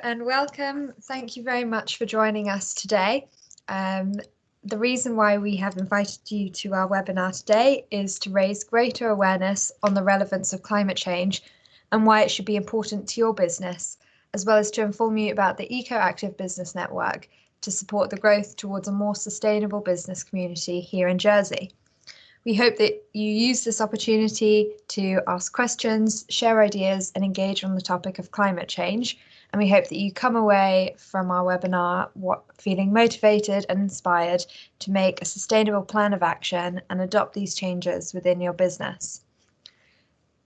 And welcome. Thank you very much for joining us today. The reason why we have invited you to our webinar today is to raise greater awareness on the relevance of climate change and why it should be important to your business, as well as to inform you about the EcoActive Business Network to support the growth towards a more sustainable business community here in Jersey. We hope that you use this opportunity to ask questions, share ideas, and engage on the topic of climate change. And we hope that you come away from our webinar feeling motivated and inspired to make a sustainable plan of action and adopt these changes within your business.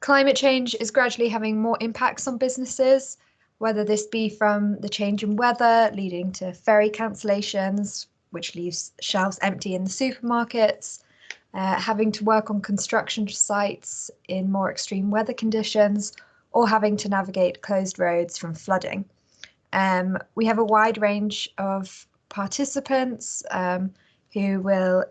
Climate change is gradually having more impacts on businesses, whether this be from the change in weather leading to ferry cancellations, which leaves shelves empty in the supermarkets, having to work on construction sites in more extreme weather conditions, or having to navigate closed roads from flooding. We have a wide range of participants who will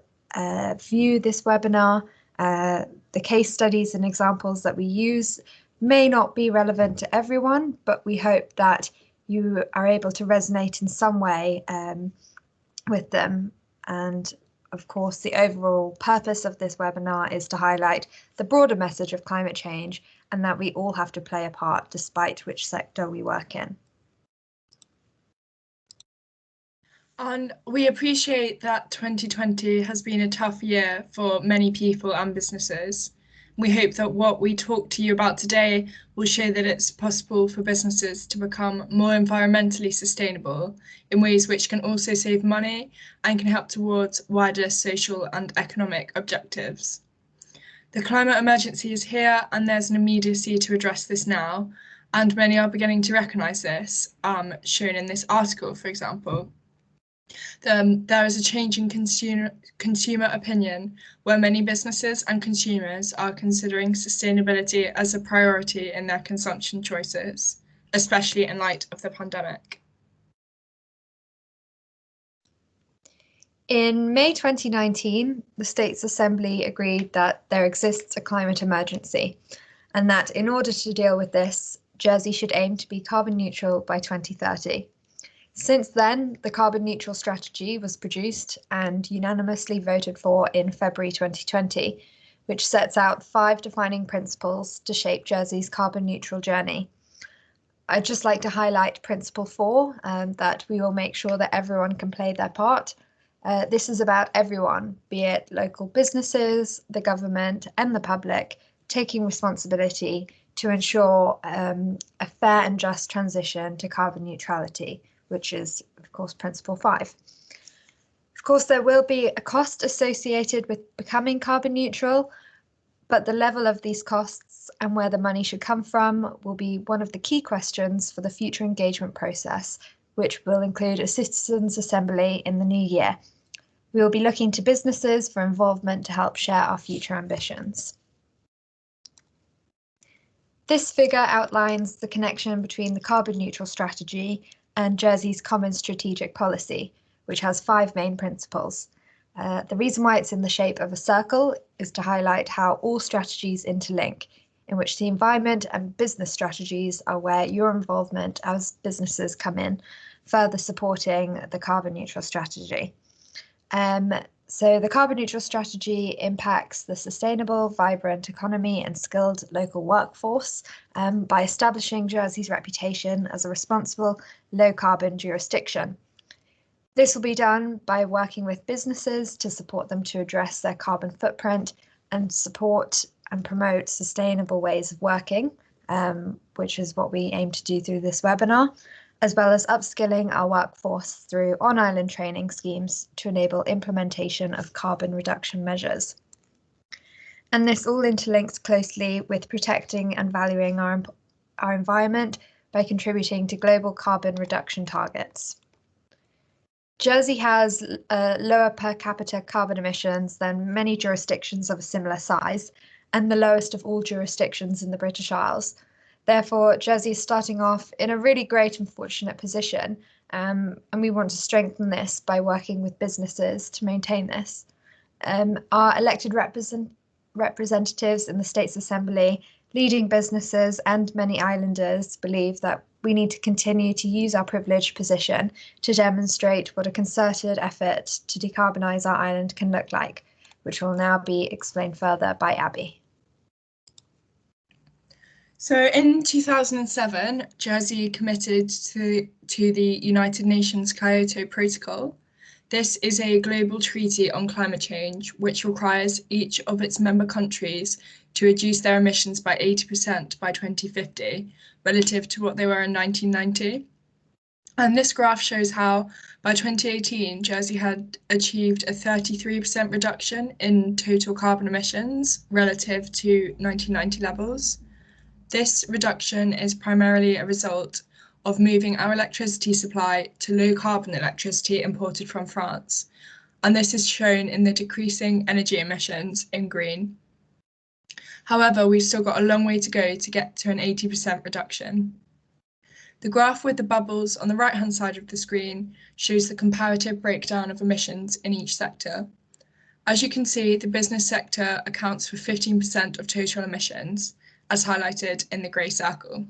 view this webinar. The case studies and examples that we use may not be relevant to everyone, but we hope that you are able to resonate in some way with them. And of course, the overall purpose of this webinar is to highlight the broader message of climate change and that we all have to play a part despite which sector we work in. And we appreciate that 2020 has been a tough year for many people and businesses. We hope that what we talk to you about today will show that it's possible for businesses to become more environmentally sustainable in ways which can also save money and can help towards wider social and economic objectives. The climate emergency is here and there's an immediacy to address this now, and many are beginning to recognise this, shown in this article, for example. There is a change in consumer opinion where many businesses and consumers are considering sustainability as a priority in their consumption choices, especially in light of the pandemic. In May 2019, the States Assembly agreed that there exists a climate emergency and that in order to deal with this, Jersey should aim to be carbon neutral by 2030. Since then, the carbon neutral strategy was produced and unanimously voted for in February 2020, which sets out 5 defining principles to shape Jersey's carbon neutral journey. I'd just like to highlight Principle 4, that we will make sure that everyone can play their part. This is about everyone, be it local businesses, the government, and the public, taking responsibility to ensure a fair and just transition to carbon neutrality, which is, of course, Principle 5. Of course, there will be a cost associated with becoming carbon neutral, but the level of these costs and where the money should come from will be one of the key questions for the future engagement process, which will include a citizens' assembly in the new year. We will be looking to businesses for involvement to help share our future ambitions. This figure outlines the connection between the carbon neutral strategy and Jersey's common strategic policy, which has 5 main principles. The reason why it's in the shape of a circle is to highlight how all strategies interlink, in which the environment and business strategies are where your involvement as businesses come in, further supporting the carbon neutral strategy. So the carbon neutral strategy impacts the sustainable, vibrant economy and skilled local workforce by establishing Jersey's reputation as a responsible, low-carbon jurisdiction. This will be done by working with businesses to support them to address their carbon footprint and support and promote sustainable ways of working, which is what we aim to do through this webinar, as well as upskilling our workforce through on-island training schemes to enable implementation of carbon reduction measures. And this all interlinks closely with protecting and valuing our environment by contributing to global carbon reduction targets. Jersey has lower per capita carbon emissions than many jurisdictions of a similar size, and the lowest of all jurisdictions in the British Isles. Therefore, Jersey is starting off in a really great and fortunate position, and we want to strengthen this by working with businesses to maintain this. Our elected representatives in the States Assembly, leading businesses and many islanders believe that we need to continue to use our privileged position to demonstrate what a concerted effort to decarbonise our island can look like, which will now be explained further by Abby. So in 2007, Jersey committed to the United Nations Kyoto Protocol. This is a global treaty on climate change, which requires each of its member countries to reduce their emissions by 80% by 2050, relative to what they were in 1990. And this graph shows how, by 2018, Jersey had achieved a 33% reduction in total carbon emissions relative to 1990 levels. This reduction is primarily a result of moving our electricity supply to low-carbon electricity imported from France, and this is shown in the decreasing energy emissions in green. However, we've still got a long way to go to get to an 80% reduction. The graph with the bubbles on the right-hand side of the screen shows the comparative breakdown of emissions in each sector. As you can see, the business sector accounts for 15% of total emissions, as highlighted in the grey circle.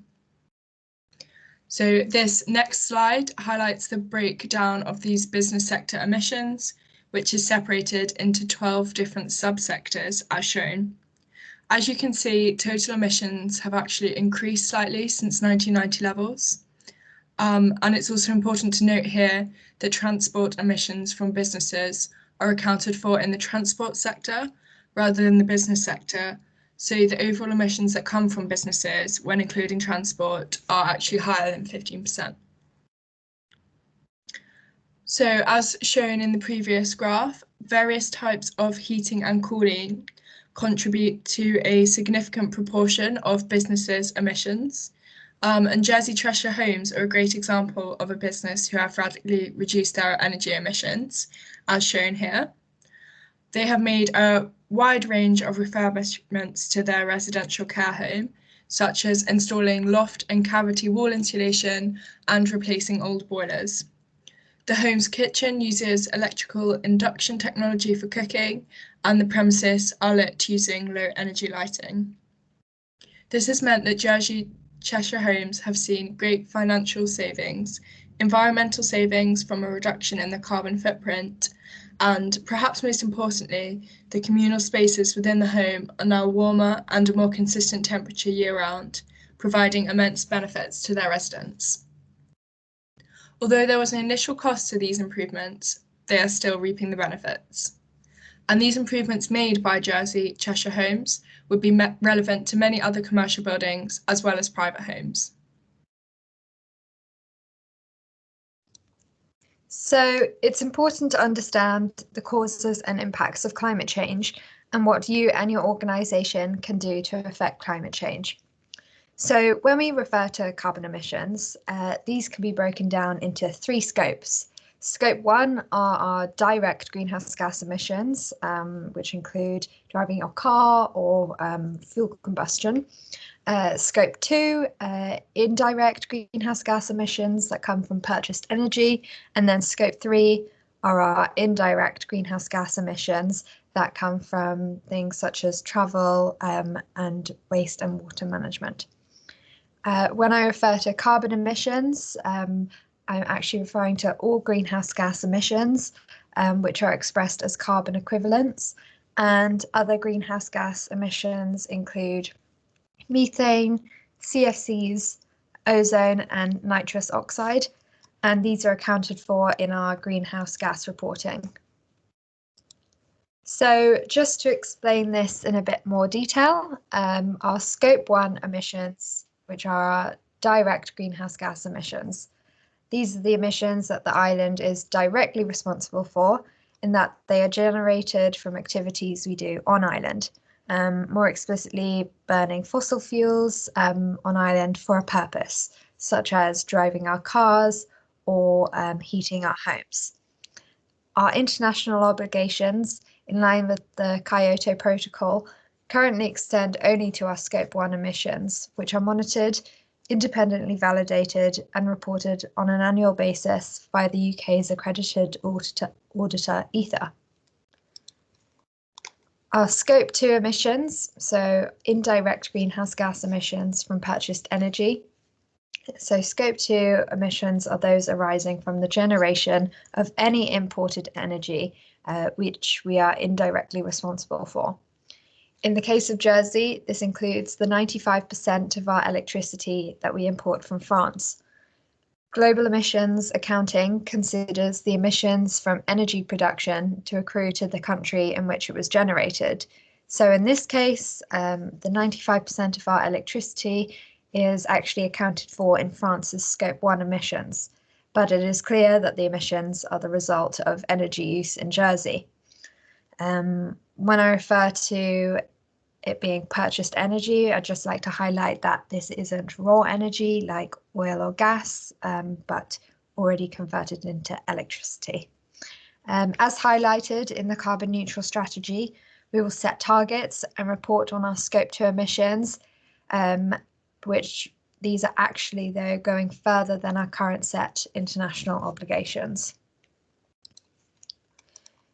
So this next slide highlights the breakdown of these business sector emissions, which is separated into 12 different subsectors as shown. As you can see, total emissions have actually increased slightly since 1990 levels. And it's also important to note here that transport emissions from businesses are accounted for in the transport sector rather than the business sector. So the overall emissions that come from businesses, when including transport, are actually higher than 15%. So as shown in the previous graph, various types of heating and cooling contribute to a significant proportion of businesses' emissions. And Jersey Cheshire Homes are a great example of a business who have radically reduced their energy emissions, as shown here. They have made a wide range of refurbishments to their residential care home, such as installing loft and cavity wall insulation and replacing old boilers. The home's kitchen uses electrical induction technology for cooking, and the premises are lit using low energy lighting. This has meant that Jersey Cheshire Homes have seen great financial savings, environmental savings from a reduction in the carbon footprint, and perhaps most importantly, the communal spaces within the home are now warmer and a more consistent temperature year-round, providing immense benefits to their residents. Although there was an initial cost to these improvements, they are still reaping the benefits. And these improvements made by Jersey Cheshire Homes would be relevant to many other commercial buildings as well as private homes. So it's important to understand the causes and impacts of climate change and what you and your organisation can do to affect climate change. So when we refer to carbon emissions, these can be broken down into 3 scopes. Scope 1 are our direct greenhouse gas emissions, which include driving your car or fuel combustion. Scope 2, indirect greenhouse gas emissions that come from purchased energy, and then Scope 3 are our indirect greenhouse gas emissions that come from things such as travel and waste and water management. When I refer to carbon emissions, I'm actually referring to all greenhouse gas emissions, which are expressed as carbon equivalents, and other greenhouse gas emissions include methane, CFCs, ozone, and nitrous oxide, and these are accounted for in our greenhouse gas reporting. So just to explain this in a bit more detail, our Scope 1 emissions, which are our direct greenhouse gas emissions. These are the emissions that the island is directly responsible for, in that they are generated from activities we do on island. More explicitly, burning fossil fuels on island for a purpose, such as driving our cars or heating our homes. Our international obligations, in line with the Kyoto Protocol, currently extend only to our Scope 1 emissions, which are monitored, independently validated and reported on an annual basis by the UK's accredited auditor Ether. Our Scope 2 emissions, so indirect greenhouse gas emissions from purchased energy. So Scope 2 emissions are those arising from the generation of any imported energy, which we are indirectly responsible for. In the case of Jersey, this includes the 95% of our electricity that we import from France. Global emissions accounting considers the emissions from energy production to accrue to the country in which it was generated. So in this case, the 95% of our electricity is actually accounted for in France's Scope 1 emissions, but it is clear that the emissions are the result of energy use in Jersey. When I refer to it being purchased energy, I'd just like to highlight that this isn't raw energy like oil or gas, but already converted into electricity. As highlighted in the carbon neutral strategy, we will set targets and report on our Scope 2 emissions, which these are actually, though, going further than our current set international obligations.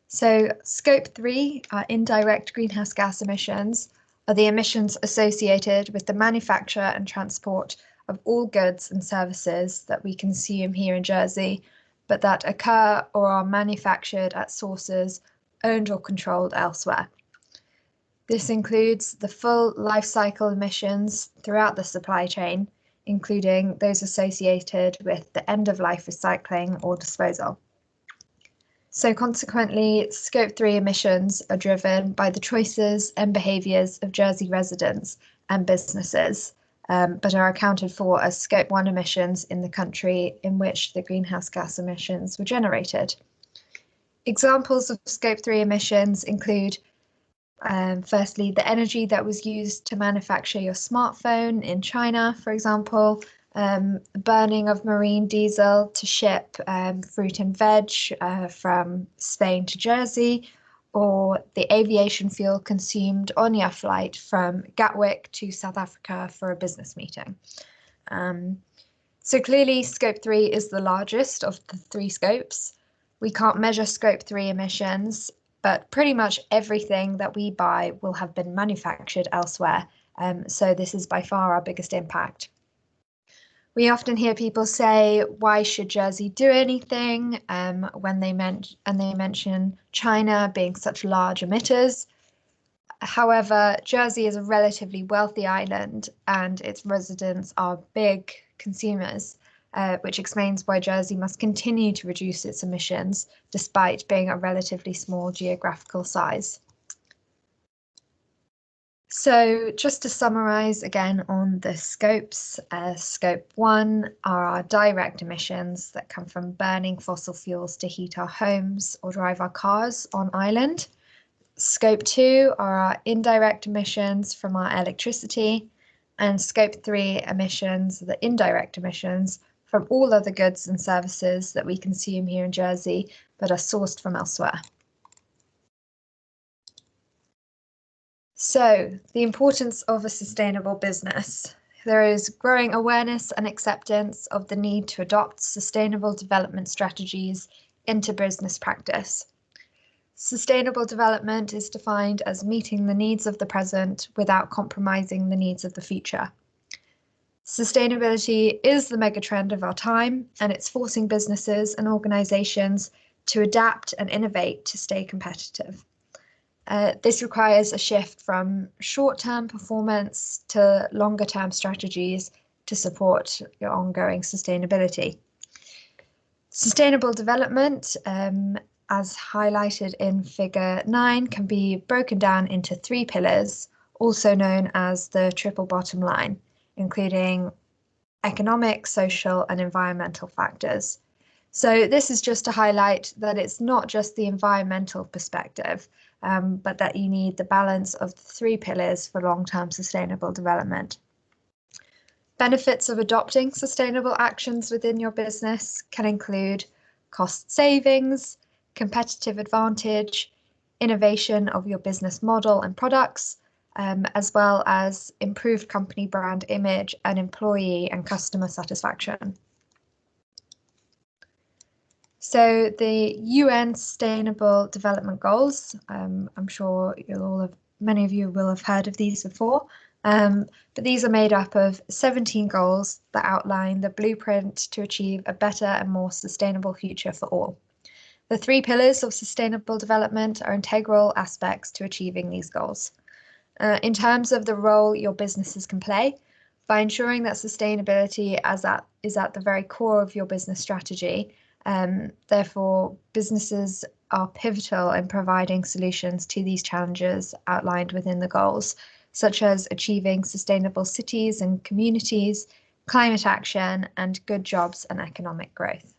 So Scope 3, our indirect greenhouse gas emissions, are the emissions associated with the manufacture and transport of all goods and services that we consume here in Jersey, but that occur or are manufactured at sources owned or controlled elsewhere. This includes the full life cycle emissions throughout the supply chain, including those associated with the end-of-life recycling or disposal. So consequently, Scope 3 emissions are driven by the choices and behaviours of Jersey residents and businesses, but are accounted for as Scope 1 emissions in the country in which the greenhouse gas emissions were generated. Examples of Scope 3 emissions include, firstly, the energy that was used to manufacture your smartphone in China, for example, burning of marine diesel to ship fruit and veg from Spain to Jersey, or the aviation fuel consumed on your flight from Gatwick to South Africa for a business meeting. So clearly, Scope 3 is the largest of the three scopes. We can't measure Scope 3 emissions, but pretty much everything that we buy will have been manufactured elsewhere. So this is by far our biggest impact. We often hear people say, why should Jersey do anything when they mention China being such large emitters. However, Jersey is a relatively wealthy island and its residents are big consumers, which explains why Jersey must continue to reduce its emissions despite being a relatively small geographical size. So just to summarise again on the scopes, Scope 1 are our direct emissions that come from burning fossil fuels to heat our homes or drive our cars on island. Scope 2 are our indirect emissions from our electricity, and Scope 3 emissions, the indirect emissions, from all other goods and services that we consume here in Jersey but are sourced from elsewhere. So, the importance of a sustainable business. There is growing awareness and acceptance of the need to adopt sustainable development strategies into business practice. Sustainable development is defined as meeting the needs of the present without compromising the needs of the future. Sustainability is the megatrend of our time, and it's forcing businesses and organizations to adapt and innovate to stay competitive. This requires a shift from short-term performance to longer-term strategies to support your ongoing sustainability. Sustainable development, as highlighted in Figure 9, can be broken down into 3 pillars, also known as the triple bottom line, including economic, social, and environmental factors. So this is just to highlight that it's not just the environmental perspective, but that you need the balance of the 3 pillars for long-term sustainable development. Benefits of adopting sustainable actions within your business can include cost savings, competitive advantage, innovation of your business model and products, as well as improved company brand image and employee and customer satisfaction. So the UN Sustainable Development Goals, I'm sure many of you will have heard of these before, But these are made up of 17 goals that outline the blueprint to achieve a better and more sustainable future for all. The 3 pillars of sustainable development are integral aspects to achieving these goals. In terms of the role your businesses can play, by ensuring that sustainability is at the very core of your business strategy, therefore businesses are pivotal in providing solutions to these challenges outlined within the goals, such as achieving sustainable cities and communities, climate action, and good jobs and economic growth.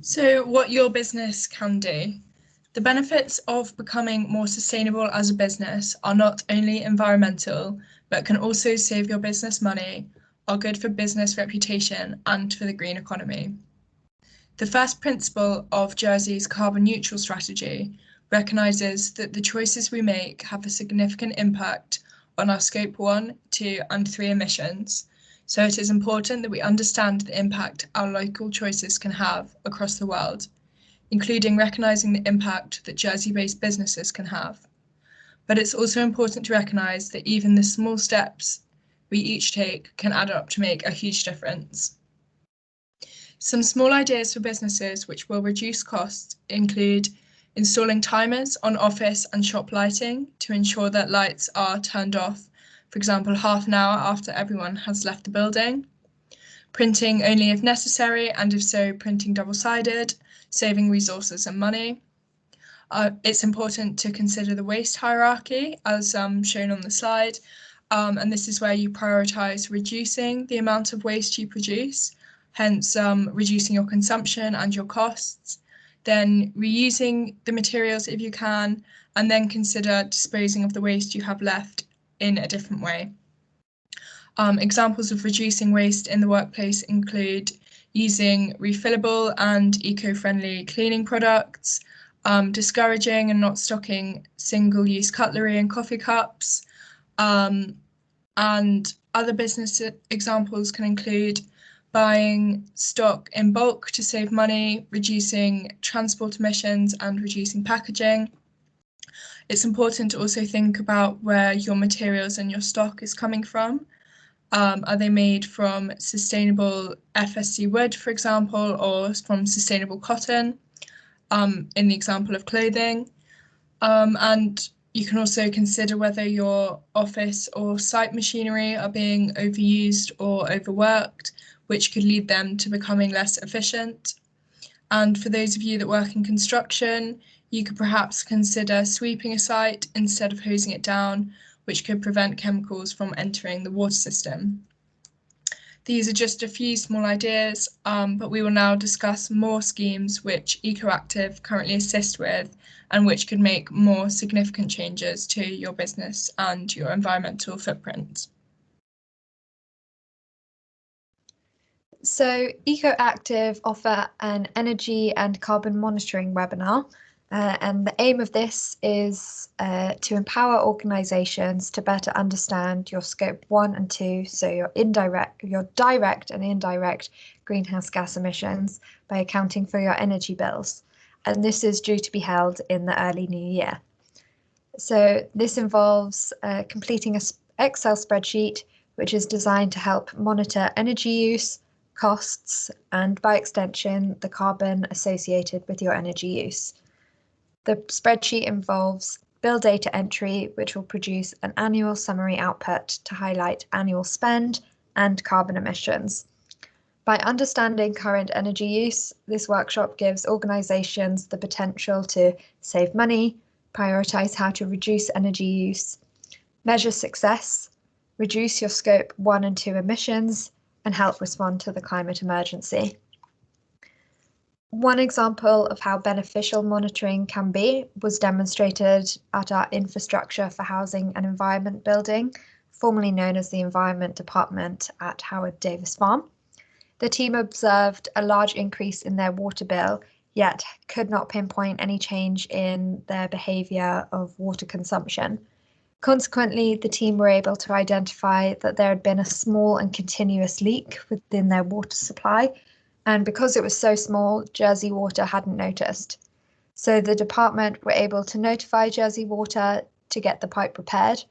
So what your business can do. The benefits of becoming more sustainable as a business are not only environmental, but can also save your business money, are good for business reputation and for the green economy. The first principle of Jersey's carbon neutral strategy recognises that the choices we make have a significant impact on our scope 1, 2 and 3 emissions, so it is important that we understand the impact our local choices can have across the world, including recognising the impact that Jersey-based businesses can have. But it's also important to recognise that even the small steps we each take can add up to make a huge difference. Some small ideas for businesses which will reduce costs include installing timers on office and shop lighting to ensure that lights are turned off, for example, half an hour after everyone has left the building, printing only if necessary, and if so, printing double-sided, saving resources and money. It's important to consider the waste hierarchy as shown on the slide, and this is where you prioritise reducing the amount of waste you produce, hence reducing your consumption and your costs, then reusing the materials if you can, and then consider disposing of the waste you have left in a different way. Examples of reducing waste in the workplace include using refillable and eco-friendly cleaning products, discouraging and not stocking single-use cutlery and coffee cups, and other business examples can include buying stock in bulk to save money, reducing transport emissions and reducing packaging. It's important to also think about where your materials and your stock is coming from. Are they made from sustainable FSC wood, for example, or from sustainable cotton, in the example of clothing? And you can also consider whether your office or site machinery are being overused or overworked, which could lead them to becoming less efficient. And for those of you that work in construction, you could perhaps consider sweeping a site instead of hosing it down, which could prevent chemicals from entering the water system. These are just a few small ideas, but we will now discuss more schemes which EcoActive currently assist with and which could make more significant changes to your business and your environmental footprint. So EcoActive offer an energy and carbon monitoring webinar, and the aim of this is to empower organisations to better understand your scope 1 and 2, so your direct and indirect greenhouse gas emissions by accounting for your energy bills. And this is due to be held in the early new year. So this involves completing an Excel spreadsheet, which is designed to help monitor energy use, costs, and by extension, the carbon associated with your energy use. The spreadsheet involves bill data entry, which will produce an annual summary output to highlight annual spend and carbon emissions. By understanding current energy use, this workshop gives organisations the potential to save money, prioritise how to reduce energy use, measure success, reduce your scope 1 and 2 emissions, and help respond to the climate emergency. One example of how beneficial monitoring can be was demonstrated at our Infrastructure for Housing and Environment building, formerly known as the Environment Department at Howard Davis Farm. The team observed a large increase in their water bill, yet could not pinpoint any change in their behaviour of water consumption. Consequently, the team were able to identify that there had been a small and continuous leak within their water supply, and because it was so small, Jersey Water hadn't noticed. So the department were able to notify Jersey Water to get the pipe repaired,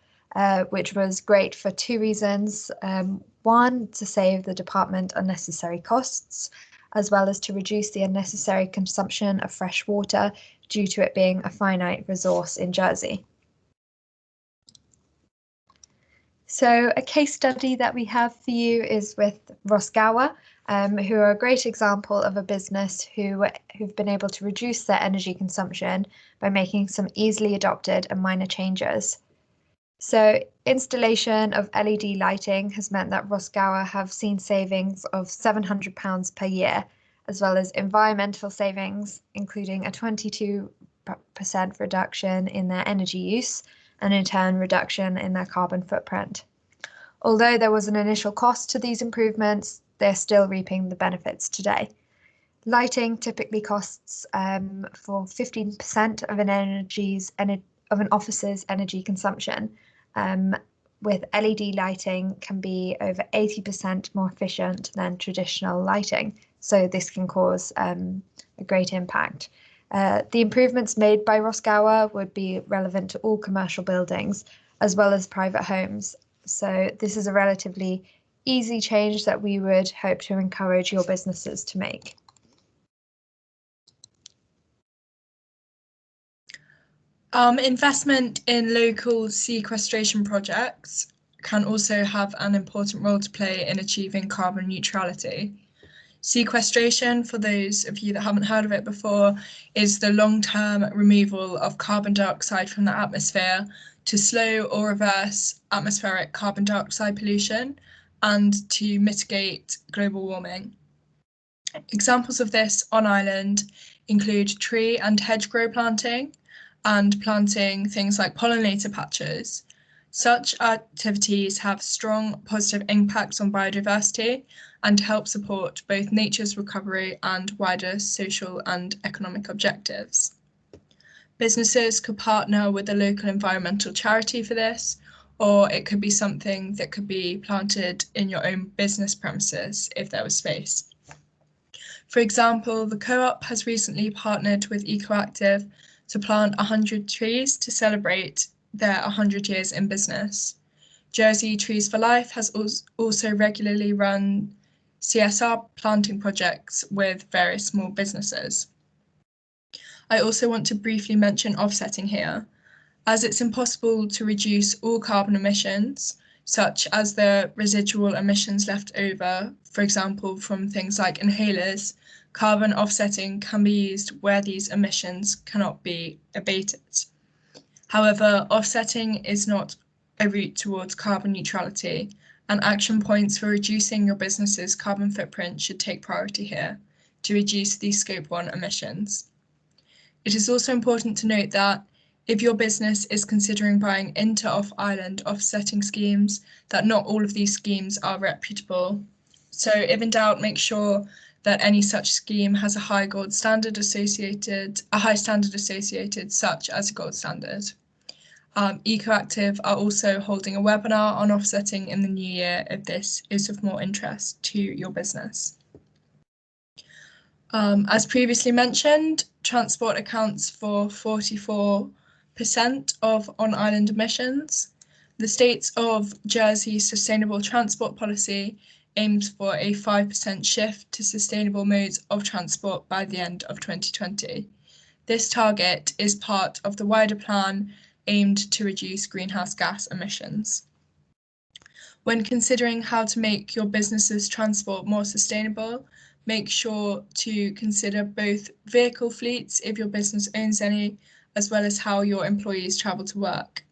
which was great for two reasons. One, to save the department unnecessary costs, as well as to reduce the unnecessary consumption of fresh water due to it being a finite resource in Jersey. So a case study that we have for you is with Rosgawa, who are a great example of a business who've been able to reduce their energy consumption by making some easily adopted and minor changes. So installation of LED lighting has meant that Rosgawa have seen savings of £700 per year, as well as environmental savings, including a 22% reduction in their energy use and in turn reduction in their carbon footprint. Although there was an initial cost to these improvements, they're still reaping the benefits today. Lighting typically costs for 15% of an office's energy consumption, with LED lighting can be over 80% more efficient than traditional lighting. So this can cause a great impact. The improvements made by Rosgawa would be relevant to all commercial buildings as well as private homes. So this is a relatively easy change that we would hope to encourage your businesses to make. Investment in local sequestration projects can also have an important role to play in achieving carbon neutrality. Sequestration, for those of you that haven't heard of it before, is the long-term removal of carbon dioxide from the atmosphere to slow or reverse atmospheric carbon dioxide pollution and to mitigate global warming. Examples of this on island include tree and hedgerow planting and planting things like pollinator patches. Such activities have strong positive impacts on biodiversity and help support both nature's recovery and wider social and economic objectives. Businesses could partner with a local environmental charity for this, or it could be something that could be planted in your own business premises if there was space. For example, the co-op has recently partnered with EcoActive to plant 100 trees to celebrate their 100 years in business. Jersey Trees for Life has also regularly run CSR planting projects with various small businesses. I also want to briefly mention offsetting here, as it's impossible to reduce all carbon emissions, such as the residual emissions left over, for example, from things like inhalers. Carbon offsetting can be used where these emissions cannot be abated. However, offsetting is not a route towards carbon neutrality, and action points for reducing your business's carbon footprint should take priority here to reduce these Scope 1 emissions. It is also important to note that if your business is considering buying into off-island offsetting schemes, that not all of these schemes are reputable. So if in doubt, make sure that any such scheme has a high standard associated, such as a gold standard. EcoActive are also holding a webinar on offsetting in the new year if this is of more interest to your business. As previously mentioned, transport accounts for 44% of on-island emissions. The state of Jersey's sustainable transport policy aims for a 5% shift to sustainable modes of transport by the end of 2020. This target is part of the wider plan aimed to reduce greenhouse gas emissions. When considering how to make your business's transport more sustainable, make sure to consider both vehicle fleets if your business owns any, as well as how your employees travel to work.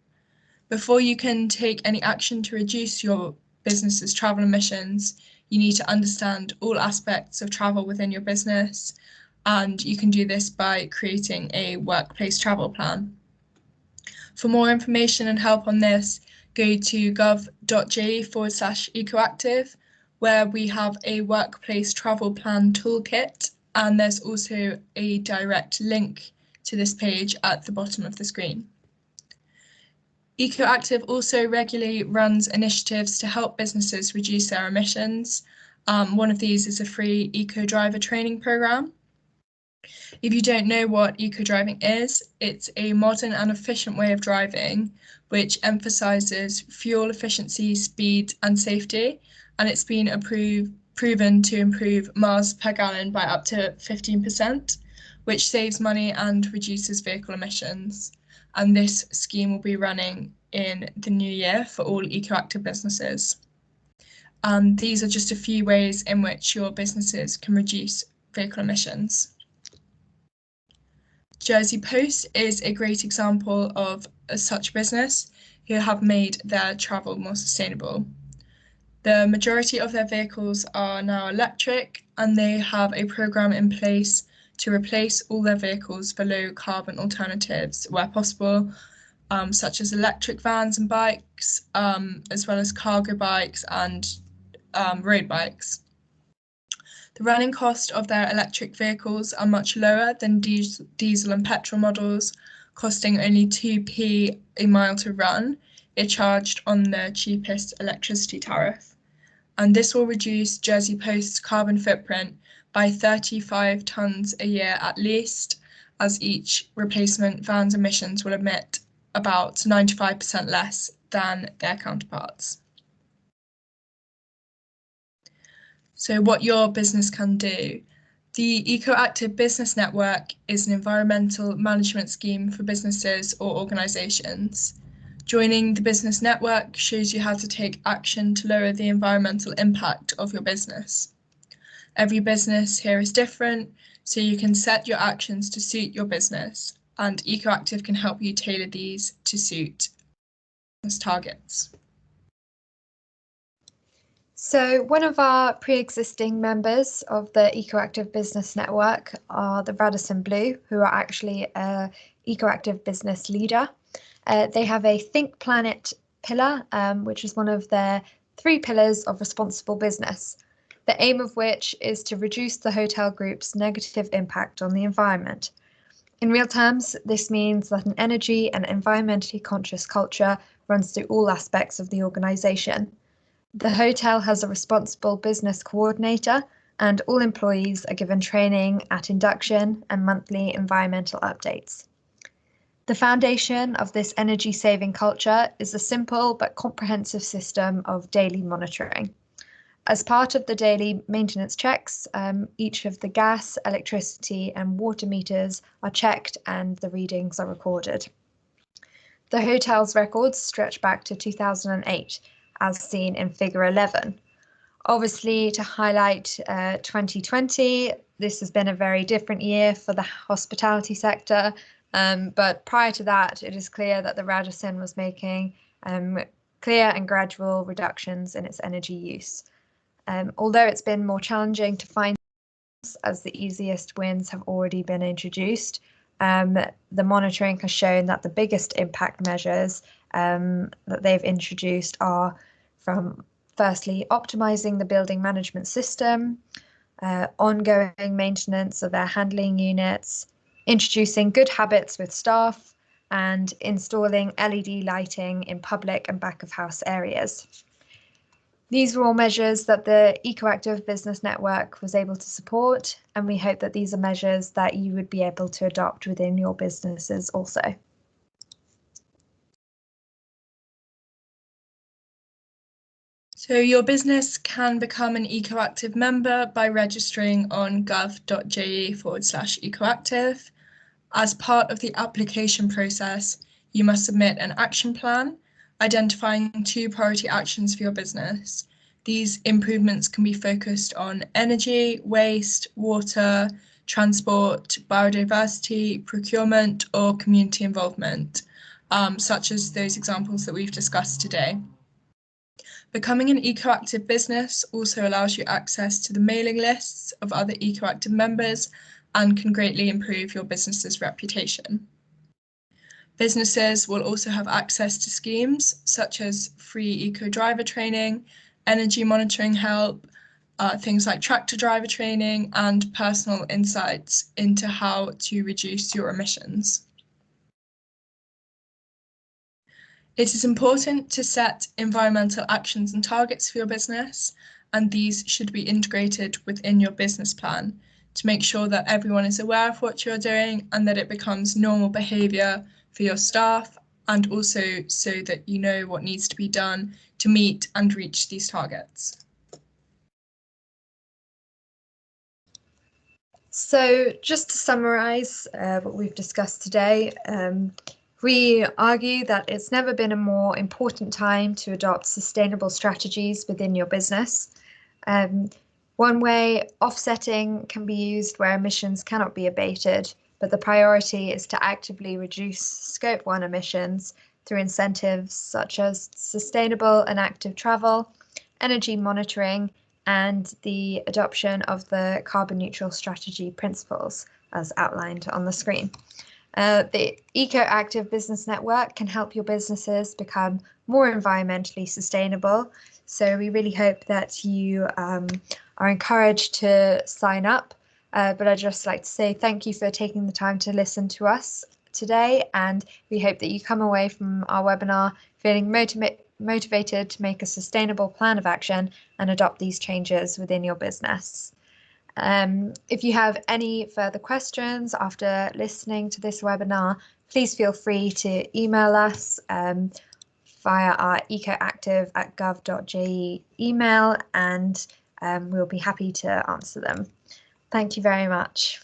Before you can take any action to reduce your business's travel emissions, you need to understand all aspects of travel within your business, and you can do this by creating a workplace travel plan. For more information and help on this, go to gov.je/ecoactive, where we have a workplace travel plan toolkit, and there's also a direct link to this page at the bottom of the screen. EcoActive also regularly runs initiatives to help businesses reduce their emissions. One of these is a free eco driver training program. If you don't know what eco-driving is, it's a modern and efficient way of driving which emphasises fuel efficiency, speed and safety, and it's been proven to improve miles per gallon by up to 15%, which saves money and reduces vehicle emissions. And this scheme will be running in the new year for all eco-active businesses. These are just a few ways in which your businesses can reduce vehicle emissions. Jersey Post is a great example of such business who have made their travel more sustainable. The majority of their vehicles are now electric, and they have a programme in place to replace all their vehicles for low carbon alternatives where possible, such as electric vans and bikes, as well as cargo bikes and road bikes. The running cost of their electric vehicles are much lower than diesel and petrol models, costing only 2p a mile to run, if charged on the cheapest electricity tariff. And this will reduce Jersey Post's carbon footprint by 35 tonnes a year at least, as each replacement van's emissions will emit about 95% less than their counterparts. So what your business can do. The EcoActive Business Network is an environmental management scheme for businesses or organisations. Joining the business network shows you how to take action to lower the environmental impact of your business. Every business here is different, so you can set your actions to suit your business, and EcoActive can help you tailor these to suit business targets. So one of our pre-existing members of the EcoActive Business Network are the Radisson Blu, who are actually an EcoActive business leader. They have a Think Planet pillar, which is one of their 3 pillars of responsible business, the aim of which is to reduce the hotel group's negative impact on the environment. In real terms, this means that an energy and environmentally conscious culture runs through all aspects of the organisation. The hotel has a responsible business coordinator, and all employees are given training at induction and monthly environmental updates. The foundation of this energy-saving culture is a simple but comprehensive system of daily monitoring. As part of the daily maintenance checks, each of the gas, electricity and water meters are checked and the readings are recorded. The hotel's records stretch back to 2008, as seen in figure 11. Obviously, to highlight 2020, this has been a very different year for the hospitality sector, but prior to that, it is clear that the Radisson was making clear and gradual reductions in its energy use. Although it's been more challenging to find, as the easiest wins have already been introduced, the monitoring has shown that the biggest impact measures that they've introduced are from, firstly, optimizing the building management system, ongoing maintenance of air handling units, introducing good habits with staff, and installing LED lighting in public and back of house areas. These were all measures that the EcoActive Business Network was able to support, and we hope that these are measures that you would be able to adopt within your businesses also. So your business can become an EcoActive member by registering on gov.je/ecoactive. As part of the application process, you must submit an action plan, identifying 2 priority actions for your business. These improvements can be focused on energy, waste, water, transport, biodiversity, procurement, or community involvement, such as those examples that we've discussed today. Becoming an EcoActive business also allows you access to the mailing lists of other EcoActive members and can greatly improve your business's reputation. Businesses will also have access to schemes such as free eco driver training, energy monitoring help, things like tractor driver training, and personal insights into how to reduce your emissions. It is important to set environmental actions and targets for your business, and these should be integrated within your business plan to make sure that everyone is aware of what you're doing and that it becomes normal behaviour for your staff, and also so that you know what needs to be done to meet and reach these targets. So just to summarise what we've discussed today, we argue that it's never been a more important time to adopt sustainable strategies within your business. One way, offsetting can be used where emissions cannot be abated, but the priority is to actively reduce Scope 1 emissions through incentives such as sustainable and active travel, energy monitoring, and the adoption of the carbon neutral strategy principles as outlined on the screen. The Eco-Active Business Network can help your businesses become more environmentally sustainable. So we really hope that you are encouraged to sign up. But I'd just like to say thank you for taking the time to listen to us today. And we hope that you come away from our webinar feeling motivated to make a sustainable plan of action and adopt these changes within your business. If you have any further questions after listening to this webinar, please feel free to email us via our ecoactive@gov.je email, and we'll be happy to answer them. Thank you very much.